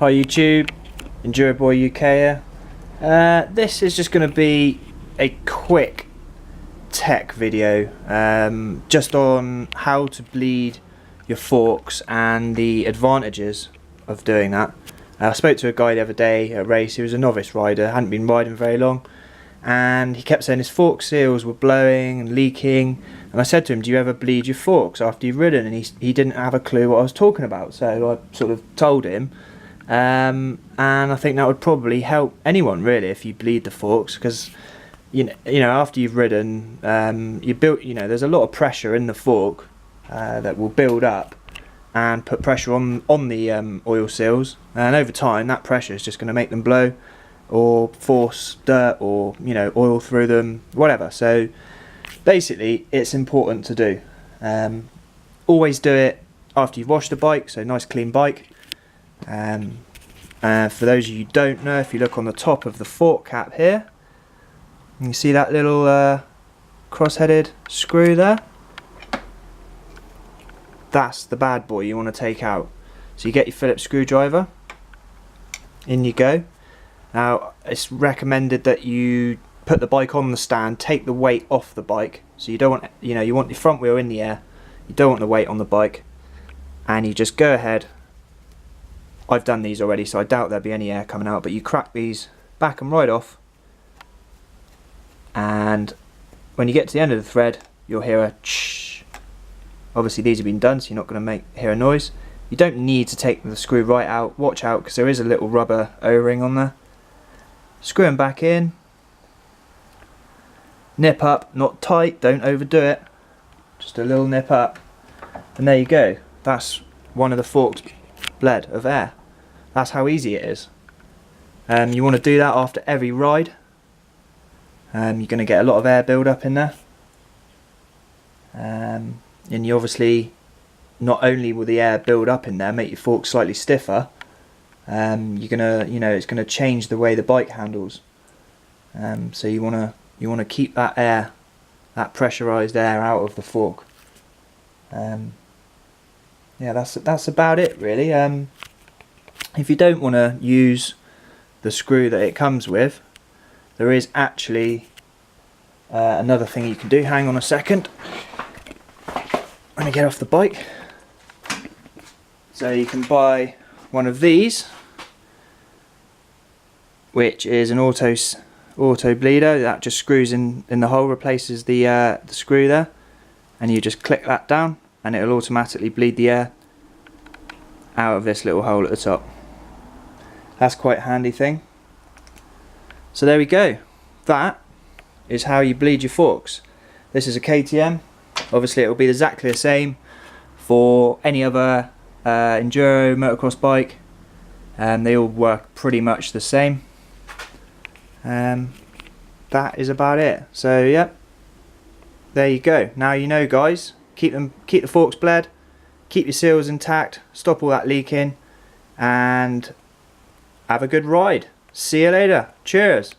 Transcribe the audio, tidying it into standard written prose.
Hi YouTube, Enduro Boy UK here. This is just going to be a quick tech video just on how to bleed your forks and the advantages of doing that. I spoke to a guy the other day at a race. He was a novice rider, hadn't been riding very long, and he kept saying his fork seals were blowing and leaking, and I said to him, do you ever bleed your forks after you've ridden? And he didn't have a clue what I was talking about, so I sort of told him. And I think that would probably help anyone really if you bleed the forks, because you know after you've ridden, there's a lot of pressure in the fork that will build up and put pressure on the oil seals, and over time that pressure is just going to make them blow or force dirt or oil through them, whatever. So basically it's important to do. Always do it after you've washed the bike, so nice clean bike. For those of you who don't know, if you look on the top of the fork cap here, you can see that little cross-headed screw there. That's the bad boy you want to take out. So you get your Phillips screwdriver, in you go. Now it's recommended that you put the bike on the stand, take the weight off the bike. So you don't want, you want your front wheel in the air, you don't want the weight on the bike, and you just go ahead. I've done these already, so I doubt there'll be any air coming out, but you crack these back and right off, and when you get to the end of the thread you'll hear a shh. Obviously these have been done, so you're not going to hear a noise. You don't need to take the screw right out. Watch out, because there is a little rubber O-ring on there. Screw them back in, nip up, not tight, don't overdo it, just a little nip up, and there you go. That's one of the forks bled of air. That's how easy it is. You want to do that after every ride. You're going to get a lot of air build up in there, and you obviously, not only will the air build up in there, make your fork slightly stiffer, you're gonna, it's gonna change the way the bike handles. So you wanna keep that air, that pressurized air, out of the fork. Yeah, that's about it really. If you don't want to use the screw that it comes with, there is actually another thing you can do. Hang on a second. When I get off the bike. So you can buy one of these, which is an auto bleeder that just screws in the hole, replaces the screw there, and you just click that down and it'll automatically bleed the air out of this little hole at the top. That's quite a handy thing. So there we go. That is how you bleed your forks. This is a KTM. Obviously it will be exactly the same for any other enduro motocross bike. They all work pretty much the same. That is about it. So yep, there you go. Now you know, guys. Keep the forks bled, keep your seals intact, stop all that leaking, and have a good ride. See you later. Cheers.